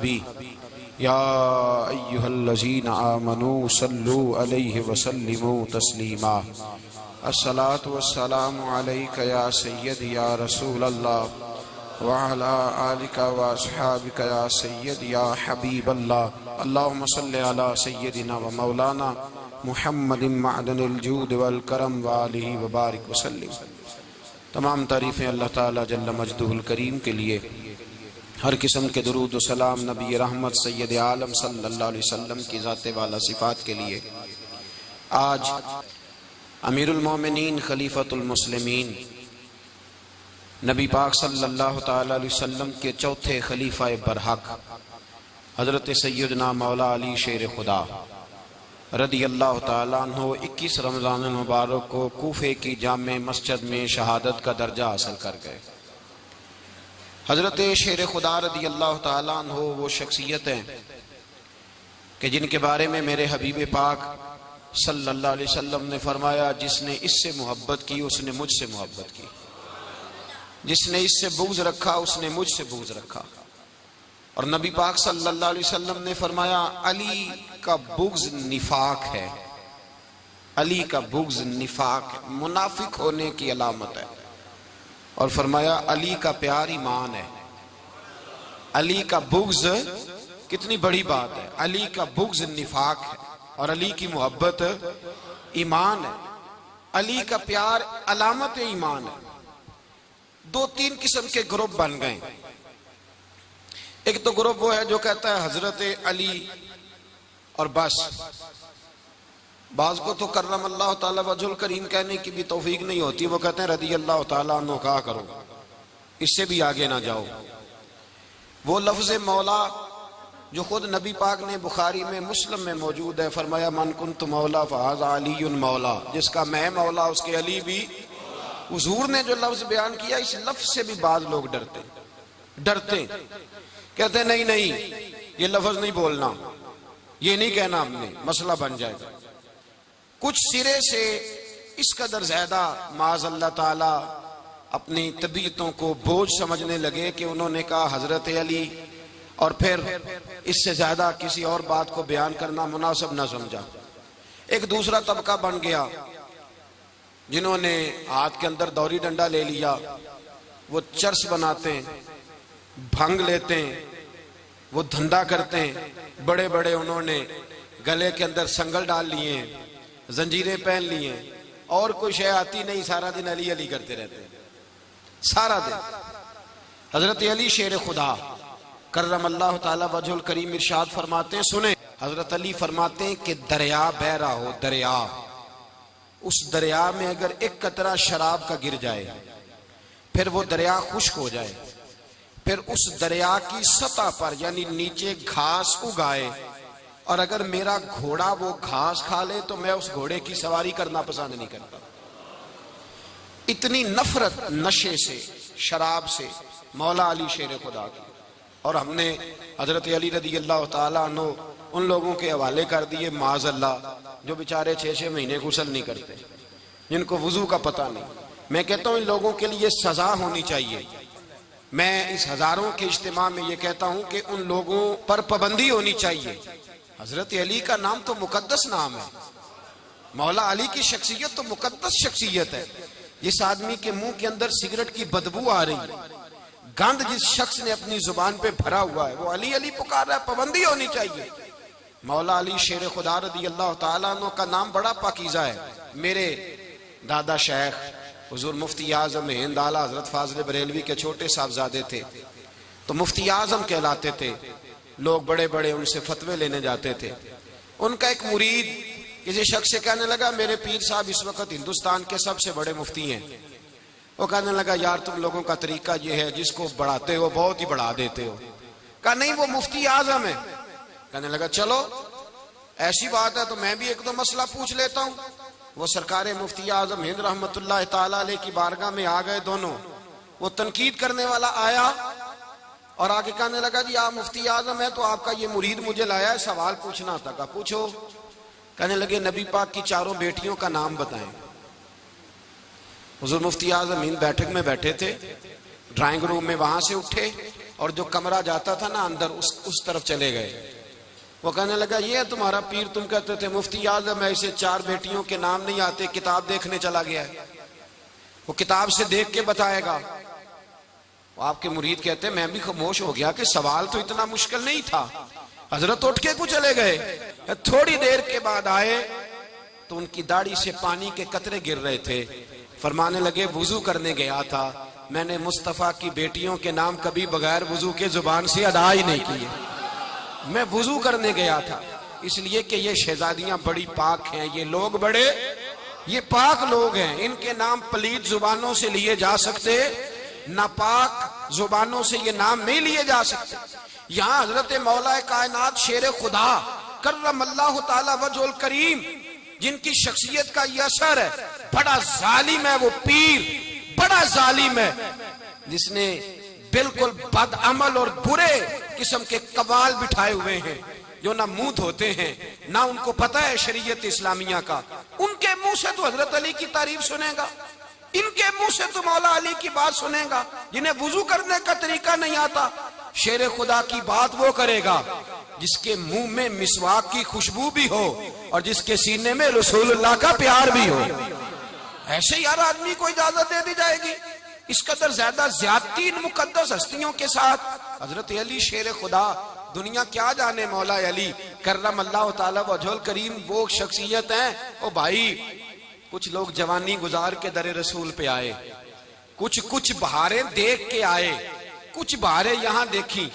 नबी या अय्युहल्लज़ीना आमनू सल्लू अलैहि वसल्लिमू तस्लीमा। अस्सलातु वस्सलामु अलैका या सय्यदी या रसूलल्लाह व अला आलिका व अस्हाबिका या सय्यदी या हबीबल्लाह। अल्लाहुम्मा सल्लि अला सय्यदिना व मौलाना मुहम्मदिन मअदनिल जूद वल करम व आलिहि व बारिक वसल्लिम। तमाम तारीफ़ें अल्लाह ताला जल्ल मजदुहुल करीम के लिए। हर किस्म के दुरूद व सलाम नबी रहमत सैयद आलम सल्लल्लाहु अलैहि वसल्लम की ज़ाते वाला सिफ़ात के लिए। आज अमीरुल मोमिनीन खलीफतुल मुस्लिमीन नबी पाक सल्लल्लाहु ताला अलैहि वसल्लम के चौथे खलीफा बरहक हज़रत सैयदना मौला अली शेर खुदा रदी अल्लाह ताला अन्हु 21 रमज़ान मुबारक को कूफे की जामे मस्जिद में शहादत का दर्जा हासिल कर गए। हज़रत शेर खुदा रदी अल्लाह ताला अन्हु वो शख्सियत हैं कि जिनके बारे में मेरे हबीब पाक सल्लल्लाहु अलैहि वसल्लम ने फरमाया, जिसने इससे मोहब्बत की उसने मुझसे मोहब्बत की, जिसने इससे बुग़्ज़ रखा उसने मुझसे बुग़्ज़ रखा। और नबी पाक सल्लल्लाहु अलैहि वसल्लम ने फरमाया, अली का बुग़्ज़ निफाक है, अली का बुग़्ज़ निफाक मुनाफिक होने की अलामत है। और फरमाया अली का प्यार ईमान है। अली का बुग़्ज़ कितनी बड़ी बात है। अली का बुग़्ज़ निफाक है और अली की मोहब्बत ईमान है। अली का प्यार अलामत ईमान है। 2-3 किस्म के ग्रुप बन गए। एक तो ग्रुप वो है जो कहता है हजरत अली और बस। बाज़ को तो कर्रम अल्लाह ताला वजहुल करीम कहने की भी तौफीक नहीं होती, वो कहते हैं रदी अल्लाह ताला अन्हु कहा करो, इससे भी आगे ना जाओ। वो लफ्ज़ मौला जो खुद नबी पाक ने बुखारी में मुस्लिम में मौजूद है, फरमाया मन कुन्तु मौला फ़हाज़ा अलीयुन मौला, जिसका मैं मौला उसके अली भी। हुजूर ने जो लफ्ज़ बयान किया, इस लफ्ज़ से भी बाज़ लोग डरते कहते नहीं नहीं ये लफ्ज़ नहीं बोलना, ये नहीं कहना, हमने मसला बन जाएगा। कुछ सिरे से इस कदर ज्यादा माज़ अल्लाह ताला अपनी तबीयतों को बोझ समझने लगे कि उन्होंने कहा हजरत अली, और फिर इससे ज्यादा किसी और बात को बयान करना मुनासिब न समझा। एक दूसरा तबका बन गया जिन्होंने हाथ के अंदर दौरी डंडा ले लिया, वो चर्च बनाते हैं, भंग लेते हैं, वो धंधा करते हैं। बड़े बड़े उन्होंने गले के अंदर संगल डाल लिए हैं, जंजीरें पहन ली हैं, और कोई शय आती नहीं, सारा दिन अली अली करते रहते हैं सारा दिन। हजरत अली शेर खुदा कर्रम अल्लाह ताला वजहुल करीम इरशाद फरमाते हैं, सुने हजरत अली फरमाते हैं कि दरिया बह रहा हो, दरिया, उस दरिया में अगर एक कतरा शराब का गिर जाए, फिर वो दरिया खुश्क हो जाए, फिर उस दरिया की सतह पर यानी नीचे घास उगाए, और अगर मेरा घोड़ा वो घास खा ले तो मैं उस घोड़े की सवारी करना पसंद नहीं करता। इतनी नफरत नशे से, शराब से मौला अली शेर खुदा की। और हमने हजरत अली रदी अल्लाह ताला अन्हु उन लोगों के हवाले कर दिए माज़ अल्लाह, जो बेचारे 6-6 महीने गुस्ल नहीं करते, जिनको वजू का पता नहीं। मैं कहता हूं इन लोगों के लिए सजा होनी चाहिए। मैं इस हजारों के इज्तिमा में ये कहता हूं कि उन लोगों पर पाबंदी होनी चाहिए। हजरत अली का नाम तो मुकद्दस नाम है, मौला अली की शख्सियत तो मुकद्दस शख्सियत है। जिस आदमी के मुंह के अंदर सिगरेट की बदबू आ रही है, गंद जिस शख्स ने अपनी जुबान पे भरा हुआ है, वो अली अली पुकार रहा है, पाबंदी होनी चाहिए। मौला अली शेर खुदा रदी अल्लाह ताला अन्हु का नाम बड़ा पाकीज़ा है। मेरे दादा शेख हुजूर मुफ्ती आज़म हिंद आला हजरत फाजिल बरेलवी के छोटे साहबजादे थे, तो मुफ्ती आज़म कहलाते थे। लोग बड़े बड़े उनसे फतवे लेने जाते थे। उनका एक मुरीद किसी शख्स से कहने लगा, मेरे पीर साहब इस वक्त हिंदुस्तान के सबसे बड़े मुफ्ती हैं। वो कहने लगा, यार तुम लोगों का तरीका ये है, जिसको बढ़ाते हो बहुत ही बढ़ा देते हो। कहा नहीं, वो मुफ्ती आज़म है। कहने लगा चलो ऐसी बात है तो मैं भी एक दो मसला पूछ लेता हूँ। वो सरकार मुफ्ती आज़म हिंद रहमतुल्लाह ताला अलैह की बारगाह में आ गए दोनों। वो तनकीद करने वाला आया और आगे कहने लगा, जी आप मुफ्ती आज़म है तो आपका ये मुरीद मुझे लाया है, सवाल पूछना था। कहा पूछो। कहने लगे, नबी पाक की 4 बेटियों का नाम बताएं। हुजूर मुफ्ती आज़म हिंद बैठक में बैठे थे, ड्राइंग रूम में, वहां से उठे और जो कमरा जाता था ना अंदर उस तरफ चले गए। वो कहने लगा ये है तुम्हारा पीर, तुम कहते थे मुफ्ती आज़म ऐसे 4 बेटियों के नाम नहीं आते, किताब देखने चला गया है, वो किताब से देख के बताएगा। आपके मुरीद कहते हैं मैं भी खामोश हो गया कि सवाल तो इतना मुश्किल नहीं था। हजरत उठ के कुछ चले गए। थोड़ी देर के बाद आए तो उनकी दाढ़ी से पानी के कतरे गिर रहे थे। फरमाने लगे वुजू करने गया था, मैंने मुस्तफा की बेटियों के नाम कभी बगैर वुजू के जुबान से अदा ही नहीं किए। मैं वुजू करने गया था इसलिए कि ये शहजादियां बड़ी पाक हैं, ये लोग बड़े ये पाक लोग हैं, इनके नाम पलीद जुबानों से लिए जा सकते, नापाक जुबानों से ये नाम नहीं लिए जा सकते। यहाँ हजरत मौला कायनात शेर खुदा कर्रमल्लाहु ताला वजहुल करीम, जिनकी शख्सियत का ये असर है, बड़ा जालिम है वो पीर, बड़ा जालिम है, जिसने बिल्कुल बदअमल और बुरे किस्म के कवाल बिठाए हुए हैं, जो ना मुंह धोते हैं ना उनको पता है शरीयत इस्लामिया का। उनके मुंह से तो हजरत अली की तारीफ सुनेगा, इनके मुंह से तो मौला अली की बात सुनेगा। जिन्हें वुजू करने का तरीका नहीं आता, शेर खुदा की बात वो करेगा जिसके मुंह में मिसवाक की खुशबू भी हो और जिसके सीने में रसूलुल्लाह का प्यार भी हो। ऐसे यार आदमी को इजाजत दे दी जाएगी? इस कदर ज्यादा ज्यादती इन मुकद्दस हस्तियों के साथ। हजरत अली शेर खुदा, दुनिया क्या जाने मौला अली कर्रमल्लाहु ताला वजहुल करीम वो शख्सियत है। ओ भाई, कुछ लोग जवानी गुजार के दरे रसूल पे आए, कुछ बहारें देख के आए, कुछ बहारें यहाँ देखी,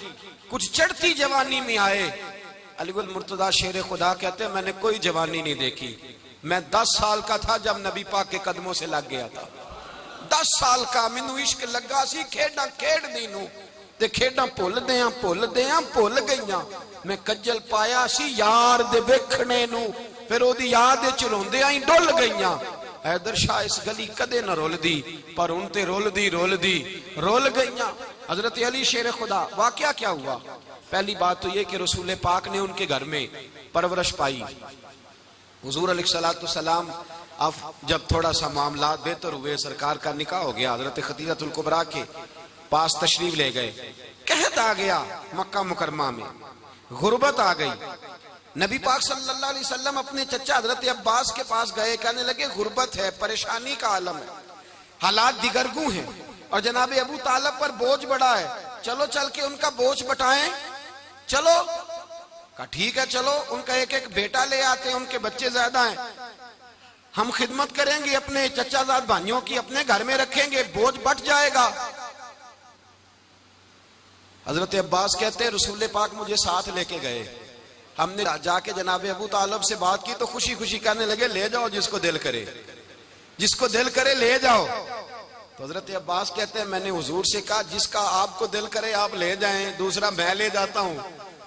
कुछ चढ़ती जवानी में आए। अलीगुल मुर्तजा शेर खुदा कहते हैं मैंने कोई जवानी नहीं देखी, मैं 10 साल का था जब नबी पाक के कदमों से लग गया था। 10 साल का मैनू इश्क लगा सी, खेड़ा खेड़ दी नू ते खेड़ा भुल गईयां। मैं कज्जल पाया सी यार दे वेखणे नू, फिर ओदी याद विच रोंदियां ही डुल गईयां। हैदर शाह इस गली कदे न रुलदी, पर हुण ते रुल गईयां। हजरत अली शेर खुदा, वाकया क्या हुआ? पहली बात तो ये कि रसूल पाक ने उनके घर में परवरिश पाई। हुजूर अलैहिस्सलातु सलाम अब जब थोड़ा सा मामला बेहतर हुए, सरकार का निकाह हो गया, हजरत खदीजतुल कुबरा के पास तशरीफ ले गए। कहत आ गया मक्का मुकरमा में, गुर्बत आ गई। नबी पाक सल्लल्लाहु अलैहि वसल्लम अपने चचा हजरत अब्बास के पास गए, कहने लगे गुर्बत है, परेशानी का आलम है, हालात दिगरगू हैं और जनाब अबू तालिब पर बोझ बड़ा है, चलो चल के उनका बोझ बटाएं। चलो कहा ठीक है, चलो उनका एक एक बेटा ले आते हैं, उनके बच्चे ज्यादा हैं, हम खिदमत करेंगे अपने चचाजाद भाइयों की, अपने घर में रखेंगे, बोझ बट जाएगा। हजरत अब्बास कहते हैं रसूल पाक मुझे साथ लेके गए, हमने जाके जनाब अबू तालिब से बात की तो खुशी खुशी कहने लगे ले जाओ जिसको दिल करे ले जाओ। तो हजरत अब्बास कहते हैं मैंने हुजूर से कहा जिसका आपको दिल करे आप ले जाएं, दूसरा मैं ले जाता हूं।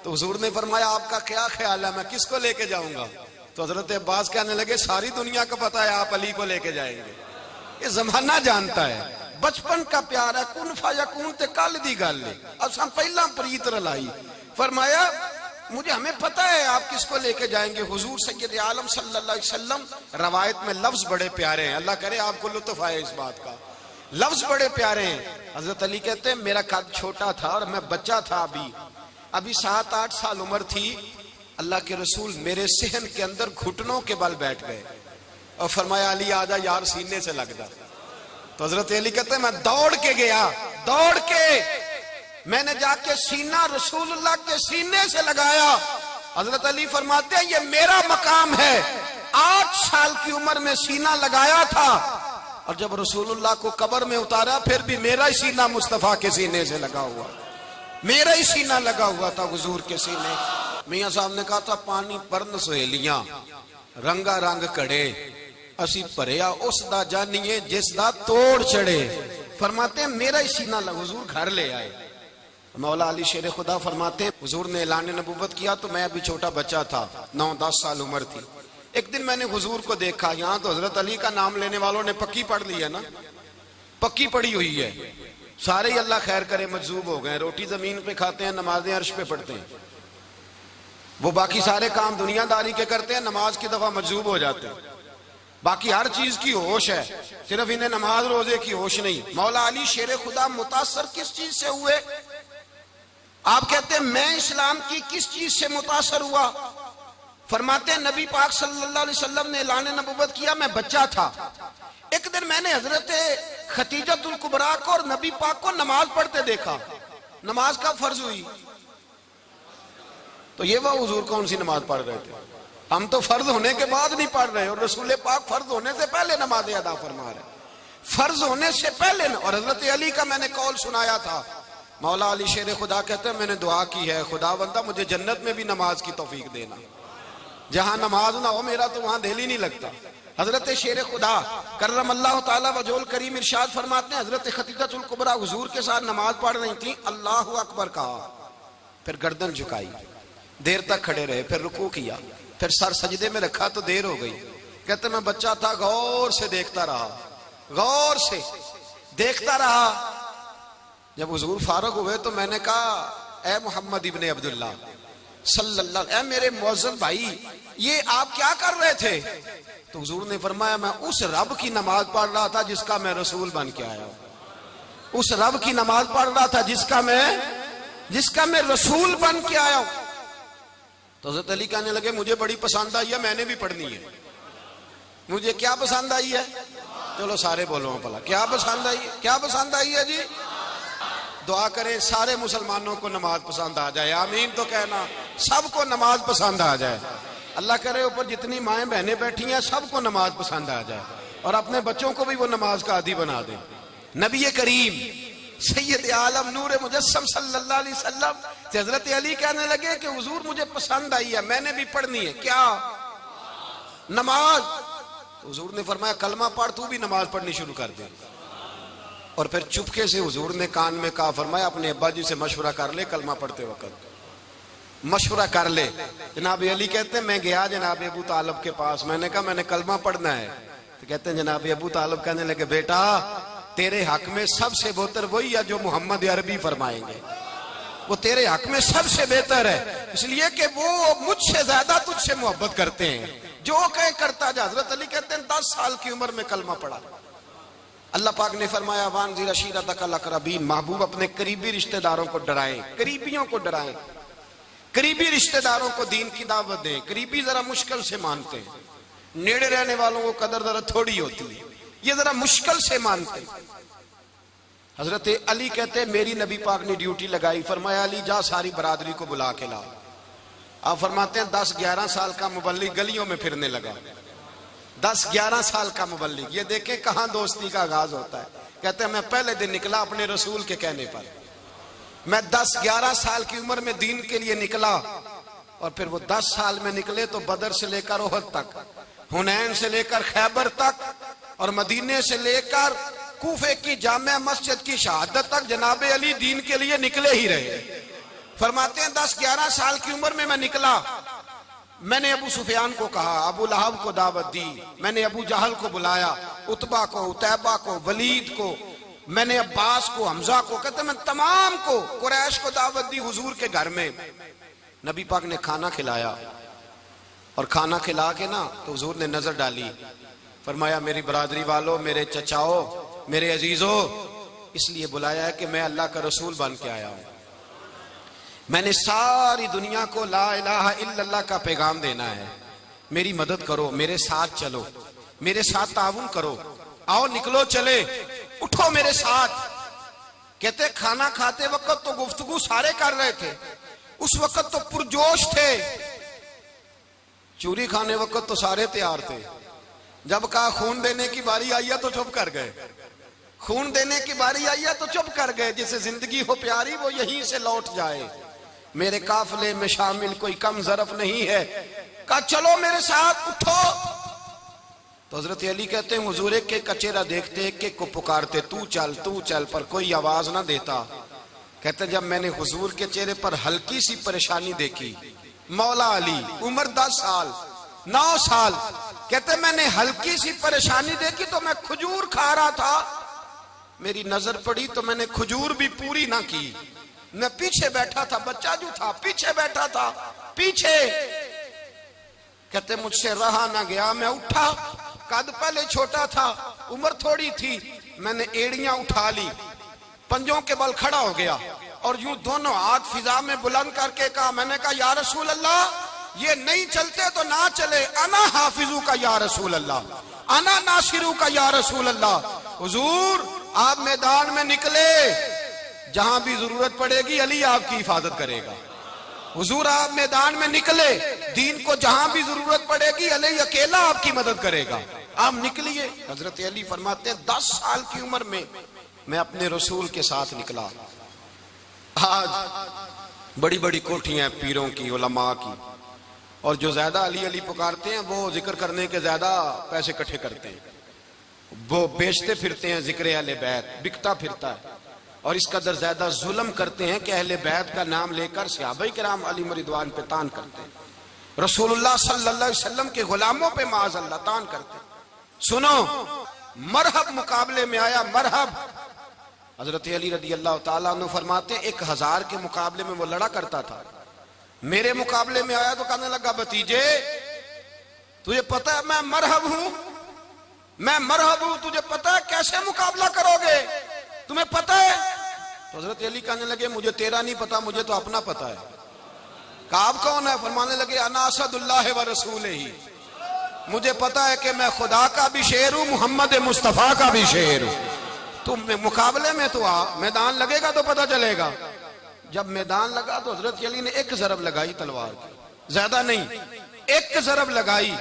तो हुजूर ने फरमाया आपका क्या ख्याल है, मैं किसको लेके जाऊंगा? तो हजरत अब्बास कहने लगे सारी दुनिया को पता है आप अली को लेके जाएंगे, ये जमाना जानता है, बचपन का प्यार है, कुन फयकून ते कल दी गल है, अब पहला प्रीत रलाई। फरमाया मुझे हमें पता है आप किसको लेके जाएंगे, हुजूर सैयद आलम सल्लल्लाहु अलैहि वसल्लम। रवायत में लफ्ज बड़े प्यारे हैं, अल्लाह करे आपको लुत्फ आए इस बात का, लफ्ज बड़े प्यारे हैं। हजरत अली कहते हैं मेरा कद छोटा था और मैं बच्चा था, अभी 7-8 साल उम्र थी। अल्लाह के रसूल मेरे सहन के अंदर घुटनों के बल बैठ गए और फरमाया अली आजा यार सीने से लग जा। तो हजरत अली कहते हैं मैं दौड़ के गया, दौड़ के मैंने जाके सीना रसूलुल्लाह के सीने से लगाया। हजरत अली फरमाते हैं ये मेरा मकाम है, 8 साल की उम्र में सीना लगाया था और जब रसूलुल्लाह को कब्र में उतारा फिर भी मेरा ही सीना मुस्तफा के सीने से लगा हुआ, मेरा ही सीना लगा हुआ था हुजूर के सीने। मियां साहब ने कहा था पानी परन सहेलियां रंगा रंग कड़े, असी भरिया उस दा जानिए जिस दा तोड़ चढ़े। फरमाते हैं मेरा ही सीना लगा, हुजूर घर ले आए। मौला अली शेर खुदा फरमाते हैं हुजूर ने ऐलान नबुव्वत किया तो मैं अभी छोटा बच्चा था, 9-10 साल उम्र थी। एक दिन मैंने हुजूर को देखा, यहाँ तो हजरत अली का नाम लेने वालों ने पक्की पढ़ ली है ना, पक्की पड़ी हुई है, सारे ही अल्लाह खैर करे मजजूब हो गए, रोटी जमीन पे खाते हैं, नमाजें अर्श पे पढ़ते हैं, वो बाकी सारे काम दुनियादारी के करते हैं, नमाज की दफा मजजूब हो जाते हैं, बाकी हर चीज की होश है, सिर्फ इन्हें नमाज रोजे की होश नहीं। मौला अली शेर खुदा मुतासर किस चीज से हुए? आप कहते हैं मैं इस्लाम की किस चीज से मुतासर हुआ? फरमाते हैं नबी पाक सल्लल्लाहु अलैहि वसल्लम ने ऐलान नबुव्वत किया, मैं बच्चा था। एक दिन मैंने हजरत खतीजतुल कुबरा को और नबी पाक को नमाज पढ़ते देखा। नमाज कब फर्ज हुई? तो ये वह हुजूर कौन सी नमाज पढ़ रहे थे? हम तो फर्ज होने के बाद नहीं पढ़ रहे, और रसूल पाक फर्ज होने से पहले नमाज अदा फरमा रहे, फर्ज होने से पहले। और हजरत अली का मैंने कौल सुनाया था, मौला अली शेर खुदा कहते हैं मैंने दुआ की है, खुदा बंदा मुझे जन्नत में भी नमाज की तौफीक देना, जहां नमाज ना हो मेरा तो वहां दिल ही नहीं लगता। हजरत शेर खुदा करम अल्लाह ताला वजोल करीम इरशाद फरमाते हैं, हजरत खतीजतुल कुबरा हुजूर के साथ नमाज पढ़ रही थी, अल्लाहु अकबर कहा, फिर गर्दन झुकाई, देर तक खड़े रहे, फिर रुकू किया, फिर सर सजदे में रखा तो देर हो गई। कहते मैं बच्चा था, गौर से देखता रहा, गौर से देखता रहा। जब हुजूर फारूक हुए तो मैंने कहा, ए मोहम्मद इब्ने अब्दुल्लाह सल्लल्लाहु, ए मेरे मुअज्जम भाई, ये आप क्या कर रहे थे? तो हुजूर ने फरमाया, मैं उस रब की नमाज पढ़ रहा था जिसका मैं रसूल बन के आया हूं। उस रब की नमाज पढ़ रहा था जिसका मैं रसूल बन के आया हूं। तो हज़रत अली कहने लगे, मुझे बड़ी पसंद आई है, मैंने भी पढ़नी है। मुझे क्या पसंद आई है? चलो सारे बोलो भला, क्या पसंद आई है? क्या पसंद आई है जी? दुआ करें सारे मुसलमानों को नमाज पसंद आ जाए, आमीन तो कहना, सबको नमाज पसंद आ जाए। अल्लाह करे ऊपर जितनी माएँ बहनें बैठी हैं सबको नमाज पसंद आ जाए, और अपने बच्चों को भी वो नमाज का आदी बना दे। नबी करीम सैयद आलम नूर मुजस्सम सल्लल्लाहु अलैहि वसल्लम से हजरत अली कहने लगे कि हुजूर मुझे पसंद आई है, मैंने भी पढ़नी है। क्या? नमाज। हुजूर ने फरमाया, कलमा पढ़, तू भी नमाज पढ़नी शुरू कर दे। और फिर चुपके से हुजूर ने कान में कहा, फरमाया अपने अब्बा जी से मशवरा कर ले, कलमा पढ़ते वक्त मशवरा कर ले। जनाब अली कहते हैं मैं गया जनाब अबू तालिब के पास, मैंने कहा मैंने कलमा पढ़ना है। तो कहते हैं जनाब अबू तालिब कहने लगे, बेटा तेरे हक में सबसे बेहतर वही है जो मोहम्मद अरबी फरमाएंगे, वो तेरे हक में सबसे बेहतर है, इसलिए कि वो मुझसे ज्यादा तुझसे मोहब्बत करते हैं, जो कहे करता जा। हजरत अली कहते हैं 10 साल की उम्र में कलमा पढ़ा। अल्लाह पाक ने फरमाया, वानज़िर अशीरतकल अक़रबीन, महबूब अपने करीबी रिश्तेदारों को डराएं, करीबियों को डराएं, करीबी रिश्तेदारों को दीन की दावत दें। करीबी जरा मुश्किल से मानते हैं, नेड़े रहने वालों को कदर जरा थोड़ी होती है, ये जरा मुश्किल से मानते हैं। हजरत अली कहते हैं मेरी नबी पाक ने ड्यूटी लगाई, फरमाया अली जा सारी बरादरी को बुला के ला। आप फरमाते हैं 10-11 साल का मुबल्लिग गलियों में फिरने लगा, 10-11 साल का मुबल्लिग। ये देखें कहां दोस्ती का आगाज होता है। कहते हैं मैं पहले दिन निकला अपने रसूल के कहने पर, मैं 10-11 साल की उम्र में दीन के लिए निकला, और फिर वो 10 साल में निकले तो बदर से लेकर ओहद तक, हुनैन से लेकर खैबर तक, और मदीने से लेकर कूफे की जामे मस्जिद की शहादत तक जनाब अली दीन के लिए निकले ही रहे। फरमाते हैं 10-11 साल की उम्र में मैं निकला, मैंने अबू सुफियान को कहा, अबू लहब को दावत दी, मैंने अबू जहल को बुलाया, उतबा को, उतैबा को, वलीद को, मैंने अब्बास को, हमजा को, कहते मैं तमाम को, कुरैश को दावत दी हुजूर के घर में। नबी पाक ने खाना खिलाया, और खाना खिला के ना तो हुजूर ने नजर डाली, फरमाया मेरी बरादरी वालों, मेरे चचाओ, मेरे अजीजों, इसलिए बुलाया है कि मैं अल्लाह का रसूल बन के आया हूं। मैंने सारी दुनिया को ला इलाहा इल्लल्लाह का पैगाम देना है, मेरी मदद करो, मेरे साथ चलो, मेरे साथ ताउन करो, आओ निकलो चले, उठो मेरे साथ। कहते खाना खाते वक्त तो गुफ्तगू सारे कर रहे थे, उस वक्त तो पुरजोश थे, चूरी खाने वक्त तो सारे तैयार थे, जब कहा खून देने की बारी आई है तो चुप कर गए, खून देने की बारी आई है तो चुप कर गए। जिसे जिंदगी हो प्यारी वो यहीं से लौट जाए, मेरे काफिले में शामिल कोई कम ज़रफ नहीं है। कहा चलो मेरे साथ उठो। तो हजरत अली कहते हैं हुजूर के कचेरा देखते एक को पुकारते, तू चल, पर कोई आवाज ना देता। कहते जब मैंने हुजूर के चेहरे पर हल्की सी परेशानी देखी, मौला अली उम्र 10 साल 9 साल, कहते मैंने हल्की सी परेशानी देखी तो मैं खजूर खा रहा था, मेरी नजर पड़ी तो मैंने खजूर भी पूरी ना की, मैं पीछे बैठा था, बच्चा जो था पीछे बैठा था, पीछे। कहते मुझसे रहा ना गया, मैं उठा, कद पहले छोटा था, उम्र थोड़ी थी, मैंने एड़ियां उठा ली, पंजों के बल खड़ा हो गया, और यूं दोनों हाथ फिजा में बुलंद करके कहा, मैंने कहा या रसूल अल्लाह ये नहीं चलते तो ना चले, अना हाफिजू का या रसूल अल्लाह, अना नासिरू का या रसूल अल्लाह। हुजूर आप मैदान में निकले, जहां भी जरूरत पड़ेगी अली आपकी हिफाजत करेगा। हुजूर आप मैदान में निकले, दीन को जहां भी जरूरत पड़ेगी अली अकेला आपकी मदद करेगा। आप निकलिए। हजरत अली फरमाते हैं 10 साल की उम्र में मैं अपने रसूल के साथ निकला। आज बड़ी बड़ी कोठियां पीरों की, उलमा की, और जो ज्यादा अली अली पुकारते हैं वो जिक्र करने के ज्यादा पैसे इकट्ठे करते हैं, वो बेचते फिरते हैं जिक्र अहले बैत, बिकता फिरता है। और इस कदर ज्यादा जुल्म करते हैं कि अहले बैत का नाम लेकर सहाबा किराम अली रिदवान पे तान करते हैं, रसूलुल्लाह सल्लल्लाहु अलैहि वसल्लम के गुलामों पे माअज़ल्लाह तान करते हैं। सुनो, मरहब मुकाबले में आया, मरहब। हजरत अली रदी अल्लाह ताला अन्हु फरमाते 1000 के मुकाबले में वो लड़ा करता था, मेरे मुकाबले में आया तो कहने लगा, भतीजे तुझे पता है मैं मरहब हूं, मैं मरहब हूं, तुझे पता है कैसे मुकाबला करोगे, तुम्हें पता है? तो हजरत अली कहने लगे, मुझे तेरा नहीं पता, मुझे तो अपना पता है। काब कौन है? फरमाने लगे, अना असदुल्लाह व रसूल ही, मुझे पता है कि मैं खुदा का भी शेर हूं, मोहम्मद मुस्तफा का भी शेर हूं। तुम मुकाबले में तो आ, मैदान लगेगा तो पता चलेगा। जब मैदान लगा तो हजरत अली ने एक जरब लगाई तलवार की, ज्यादा नहीं, एक जरब लगाई।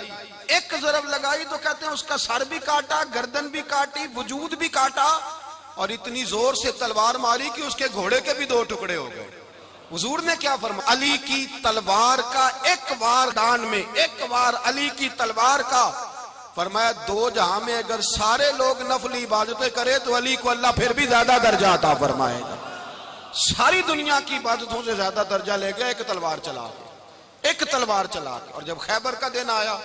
एक जरब लगाई तो कहते हैं उसका सर भी काटा, गर्दन भी काटी, वजूद भी काटा, और इतनी जोर से तलवार मारी कि उसके घोड़े के भी 2 टुकड़े हो गए। हुजूर ने क्या फरमाया? अली की तलवार का एक वार दान में, एक वार अली की तलवार का, फरमाया 2 जहां में अगर सारे लोग नफली इबादतें करे तो अली को अल्लाह फिर भी ज्यादा दर्जा अता फरमाएगा। सारी दुनिया की इबादतों से ज्यादा दर्जा ले गया एक तलवार चला के, एक तलवार चला के। और जब खैबर का दिन आया,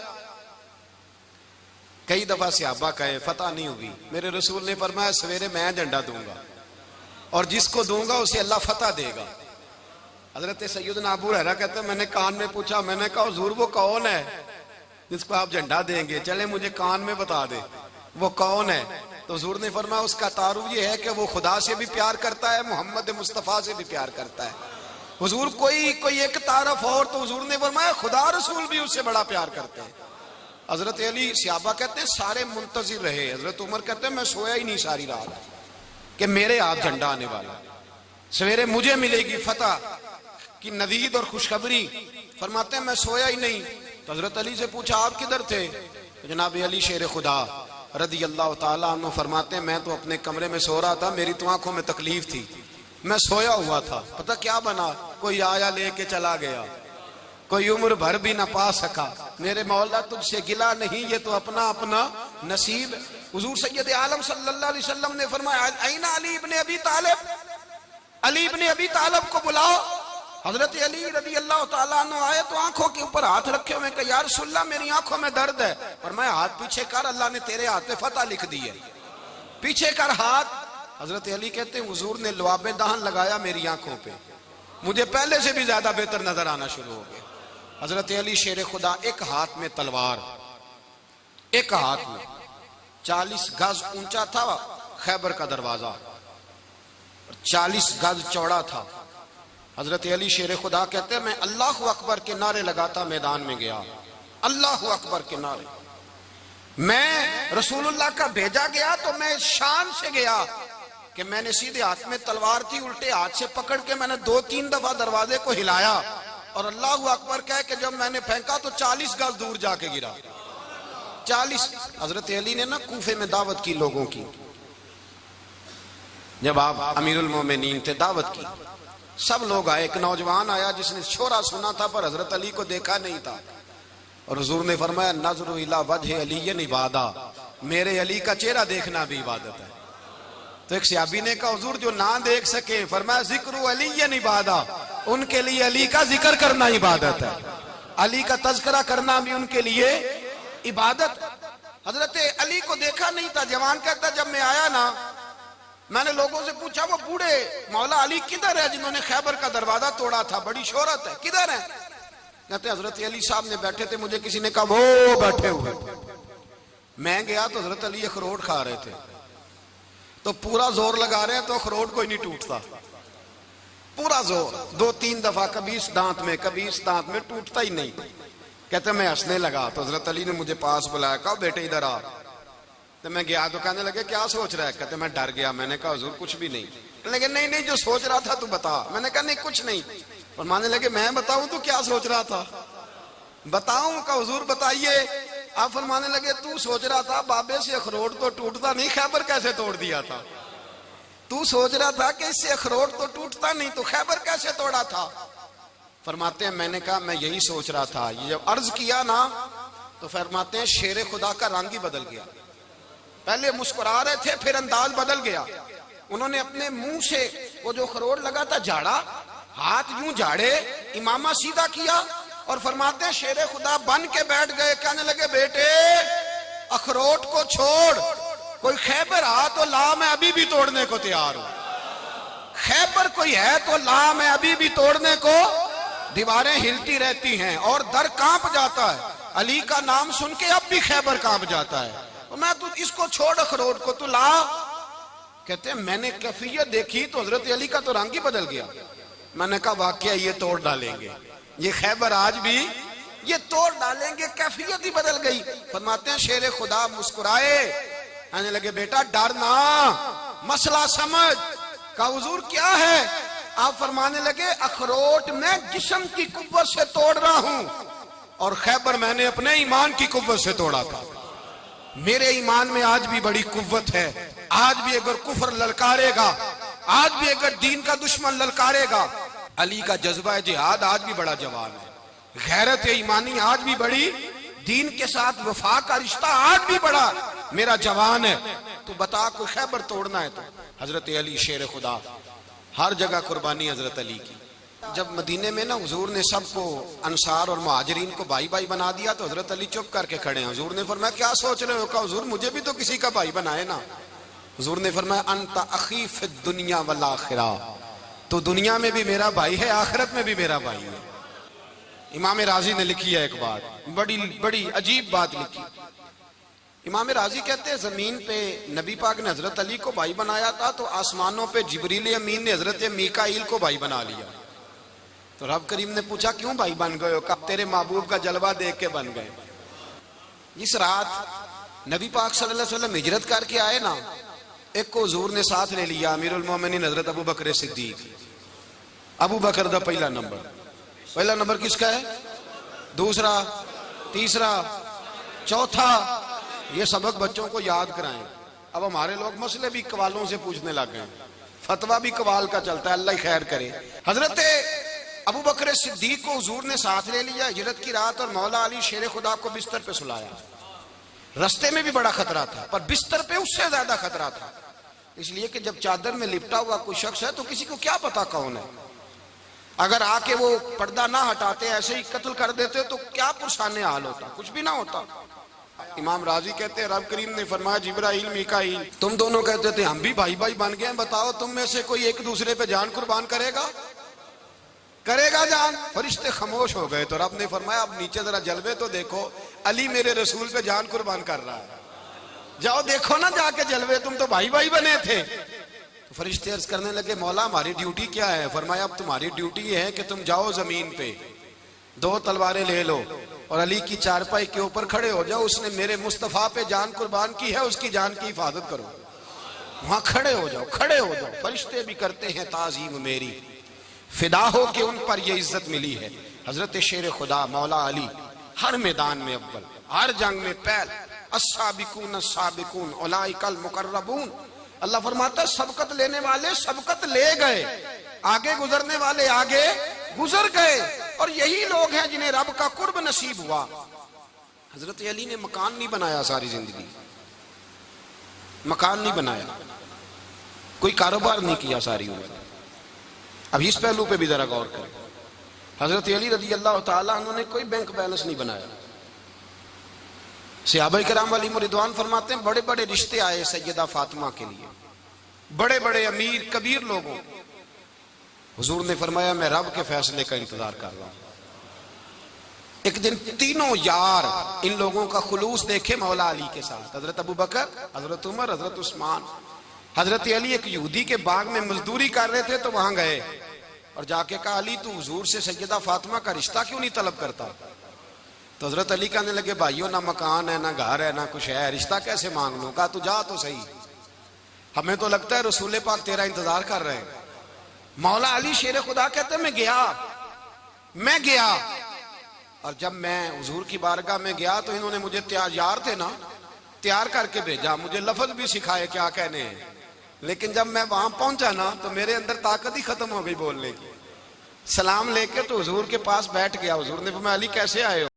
कई दफा सहाबा कहे फतह नहीं हुई, मेरे रसूल ने फरमाया सवेरे मैं झंडा दूंगा और जिसको दूंगा उसे अल्लाह फतह देगा। हजरत सैयदना अबू हुरैरा कहते हैं मैंने कान में पूछा, मैंने कहा हुजूर वो कौन है जिसको आप झंडा देंगे, चले मुझे कान में बता दे वो कौन है। तो हुजूर ने फरमाया उसका तारुफ ये है कि वो खुदा से भी प्यार करता है, मोहम्मद मुस्तफा से भी प्यार करता है। हुजूर कोई एक तारफ और, तो हुजूर ने फरमाया खुदा रसूल भी उससे बड़ा प्यार करते हैं। हजरत अली सहाबा कहते हैं सारे मुंतजिर रहे। हजरत उमर कहते हैं मैं सोया ही नहीं सारी रात कि मेरे हाथ झंडा आने वाला, सवेरे मुझे मिलेगी फतह की नवीद और खुशखबरी। फरमाते हैं मैं सोया ही नहीं। तो हजरत अली से पूछा आप किधर थे? तो जनाब अली शेर खुदा रदी अल्लाह ताला अन्हु फरमाते हैं मैं तो अपने कमरे में सो रहा था, मेरी तो आंखों में तकलीफ थी, मैं सोया हुआ था, पता क्या बना, कोई आया लेके चला गया, कोई उम्र भर भी ना पा सका। मेरे मौला तुझसे गिला नहीं, ये तो अपना अपना नसीब। हुजूर सैयद आलम सल्लल्लाहु अलैहि वसल्लम ने फरमाया ऐना अली इब्ने अबी तालिब, अली इब्ने अबी तालिब को बुलाओ। हजरत अली रदी अल्लाह ताला अन्हु आए तो आंखों के ऊपर हाथ रखे हुए, कहा या रसूलल्लाह मेरी आंखों में दर्द है। फरमाया हाथ पीछे कर, अल्लाह ने तेरे हाथ पे फतह लिख दी है, पीछे कर हाथ। हजरत अली कहते हैं हुजूर ने लुआबे दहन लगाया मेरी आंखों पे, मुझे पहले से भी ज्यादा बेहतर नजर आना शुरू हो गया। हजरत अली शेर खुदा, एक हाथ में तलवार, एक हाथ में 40 गज ऊंचा था खैबर का दरवाजा, 40 गज चौड़ा था। हजरत अली शेर खुदा कहते हैं मैं अल्लाह अकबर के नारे लगाता मैदान में गया, अल्लाह अकबर के नारे। मैं रसूलुल्लाह का भेजा गया तो मैं शान से गया कि मैंने सीधे हाथ में तलवार थी, उल्टे हाथ से पकड़ के मैंने 2-3 दफा दरवाजे को हिलाया और अल्लाह अकबर कह के जब मैंने फेंका तो 40 गज दूर जाके गिरा। 40। हजरत अली ने ना कूफे में दावत की लोगों की, जब आप अमीरुल मोमिनीन थे, दावत की, सब लोग आए। एक नौजवान आया जिसने शोरा सुना था पर हजरत अली को देखा नहीं था, और हुजूर ने फरमाया नज़्रु इला वजह अली इबादा, मेरे अली का चेहरा देखना भी इबादत है। तो एक सहाबी ने कहा हुजूर जो ना देख सके, फरमाया जिक्र अली इबादा, उनके लिए अली का जिक्र करना इबादत है, अली का तज़किरा करना भी उनके लिए इबादत। हजरत अली को देखा नहीं था। जवान कहता जब मैं आया ना, मैंने लोगों से पूछा वो बूढ़े मौला अली किधर है जिन्होंने खैबर का दरवाजा तोड़ा था, बड़ी शोहरत है, किधर है? कहते हजरत अली साहब ने बैठे थे, मुझे किसी ने कहा वो बैठे हुए। मैं गया तो हजरत अली अखरोट खा रहे थे, तो पूरा जोर लगा रहे हैं तो अखरोट कोई नहीं टूटता। पूरा जोर, 2-3 दफा, कभी इस दांत में कभी इस दांत में, टूटता ही नहीं। कहते मैं हंसने लगा तो हजरत अली ने मुझे पास बुलाया, कहा बेटे इधर आ। तो मैं गया तो कहने लगे क्या सोच रहा है? कहते मैं डर गया। मैंने कहा हुजूर कुछ भी नहीं। लेकिन नहीं नहीं जो सोच रहा था तू बता। मैंने कहा नहीं कुछ नहीं। फरमाने लगे मैं बताऊं तू क्या सोच रहा था? बताऊं? का हुजूर बताइए। आप फरमाने लगे तू सोच रहा था बाबे से अखरोट तो टूटता नहीं, खैबर कैसे तोड़ दिया था? तू सोच रहा था कि इससे अखरोट तो टूटता नहीं, तो खैबर कैसे तोड़ा था? फरमाते हैं मैंने कहा मैं यही सोच रहा था। ये जब अर्ज किया ना तो फरमाते हैं शेर खुदा का रंग ही बदल गया। पहले मुस्कुरा रहे थे फिर अंदाज बदल गया। उन्होंने अपने मुंह से वो जो अखरोट लगा था झाड़ा, हाथ यूं झाड़े, इमामा सीधा किया और फरमाते हैं शेर खुदा बन के बैठ गए। कहने लगे बेटे अखरोट को छोड़, कोई खैबर आ तो ला, मैं अभी भी तोड़ने को तैयार हूं। खैबर कोई है तो ला, मैं अभी भी तोड़ने को। दीवारें हिलती रहती हैं और दर कांप जाता है। अली का नाम सुन के अब भी खैबर कांप जाता है। तो मैं तू इसको छोड़ अखरोट को, तू ला। कहते हैं मैंने कैफियत देखी तो हजरत अली का तो रंग ही बदल गया। मैंने कहा वाकया ये तोड़ डालेंगे, ये खैबर आज भी ये तोड़ डालेंगे, कैफियत ही बदल गई। फरमाते हैं शेर खुदा मुस्कुराए, कहने लगे बेटा डर ना, मसला समझ। कहा हुजूर क्या है? आप फरमाने लगे अखरोट मैं जिस्म की कुव्वत से तोड़ रहा हूं और खैबर मैंने अपने ईमान की कुव्वत से तोड़ा था। मेरे ईमान में आज भी बड़ी कुव्वत है। आज भी अगर कुफर ललकारेगा, आज भी अगर दीन का दुश्मन ललकारेगा, अली का जज्बा जिहाद आज भी बड़ा जवान है। गैरत ईमानी आज भी बड़ी, दीन के साथ वफा का रिश्ता आज भी बड़ा मेरा जवान है। तो बता कोई खैबर तोड़ना है तो हजरत अली शेर खुदा, हर जगह कुर्बानी हजरत अली की। जब मदीने में ना हुजूर ने सबको अंसार और मुहाजिरीन को भाई भाई बना दिया तो हजरत अली चुप करके खड़े हैं। हुजूर ने फरमाया क्या सोच रहे हो? कहा हुजूर मुझे भी तो किसी का भाई बनाए ना। हुजूर ने फरमाया अंता अखी फिद दुनिया वल आखिरा, तो दुनिया में भी मेरा भाई है, आखिरत में भी मेरा भाई है। इमाम राजी ने लिखी है एक बात, बड़ी बड़ी अजीब बात लिखी। इमाम राजी कहते हैं जमीन पे नबी पाक ने हजरत अली को भाई बनाया था तो आसमानों पे जिब्रील अमीन ने हजरत मीकाईल को भाई बना लिया। तो रब करीम ने पूछा क्यों भाई बन गए हो? कब तेरे महबूब का जलवा देख के बन गए। इस रात नबी पाक सल्लल्लाहु अलैहि वसल्लम हिजरत करके आए ना, एक को हुजूर ने साथ ले लिया, अमीरुल मोमिनीन हजरत अबू बकर सिद्दीक। अबू बकर दा पहला नंबर किसका है? दूसरा, तीसरा, चौथा। ये सबक बच्चों को याद कराएं। अब हमारे लोग मसले भी कवालों से पूछने लग गए, फतवा भी कवाल का चलता है, अल्लाह ही खैर करे। हजरत अबू बकर सिद्दीक को हुजूर ने साथ ले लिया हिजरत की रात और मौला अली शेर खुदा को बिस्तर पे सुलाया। रास्ते में भी बड़ा खतरा था पर बिस्तर पे उससे ज्यादा खतरा था, इसलिए कि जब चादर में लिपटा हुआ कोई शख्स है तो किसी को क्या पता कौन है। अगर आके वो पर्दा ना हटाते ऐसे ही कत्ल कर देते तो क्या पुरसाने हाल होता, कुछ भी ना होता। इमाम राजी कहते हैं रब करीम ने फरमाया जिब्राइल मीकाईल तुम दोनों कहते थे हम भी भाई भाई बन गए, बताओ तुम में से कोई एक दूसरे पे जान कुर्बान करेगा जान? फरिश्ते खामोश हो गए। तो रब ने फरमाया अब नीचे जरा जलवे तो देखो, अली मेरे रसूल पे जान कुर्बान कर रहा है, जाओ देखो ना जाके जलवे, तुम तो भाई भाई बने थे। तो फरिश्ते अर्ज करने लगे मौला हमारी ड्यूटी क्या है? फरमाया अब तुम्हारी ड्यूटी ये है कि तुम जाओ जमीन पे 2 तलवारें ले लो और अली की चारपाई के ऊपर खड़े हो जाओ, उसने मेरे मुस्तफा पे जान कुर्बान की है, उसकी जान की हिफाजत करो। वहां खड़े हो जाओ। फरिश्ते भी करते हैं ताजीम मेरी, फिदा हो के उन पर ये इज्जत मिली है। हजरत शेर खुदा मौला अली हर मैदान में अव्वल, हर जंग में पहल, अस्साबिकून अस्साबिकून उलाइकल मुकर्रबून। अल्लाह फरमाता है सबकत लेने वाले सबकत ले गए, आगे गुजरने वाले आगे गुजर गए, और यही लोग हैं जिन्हें रब का कुर्ब नसीब हुआ। हजरत अली ने मकान नहीं बनाया, सारी जिंदगी मकान नहीं बनाया, कोई कारोबार नहीं किया सारी उम्र। अब इस पहलू पे भी जरा गौर करें। हजरत अली रजी अल्लाह ताला अन्हु ने कोई बैंक बैलेंस नहीं बनाया। सहाबा किराम वाली रिदवान फरमाते हैं बड़े बड़े रिश्ते आए सैयदा फातिमा के लिए, बड़े बड़े अमीर कबीर लोगों। हुजूर ने फरमाया मैं रब के फैसले का इंतजार कर रहा हूं। एक दिन तीनों यार इन लोगों का खुलूस देखे मौला अली के साथ, हजरत अबू बकर, हजरत उमर, हजरत उस्मान। हजरत अली एक यहूदी के बाग में मजदूरी कर रहे थे तो वहां गए, और जाके कहा अली तू हुजूर से सैयदा फातिमा का रिश्ता क्यों नहीं तलब करता? तो हजरत अली कहने लगे भाइयों ना मकान है ना घर है ना कुछ है, रिश्ता कैसे मांग लूं? कहा तू जा तो सही, हमें तो लगता है रसूल पाक तेरा इंतजार कर रहे हैं। मौला अली शेर खुदा कहते मैं गया और जब मैं हुजूर की बारगाह में गया तो इन्होंने मुझे तैयार थे ना, तैयार करके भेजा, मुझे लफ्ज भी सिखाए क्या कहने हैं। लेकिन जब मैं वहां पहुंचा ना तो मेरे अंदर ताकत ही खत्म हो गई बोलने की। सलाम लेके तो हुजूर के पास बैठ गया। हुजूर ने फरमाया अली कैसे आए हो?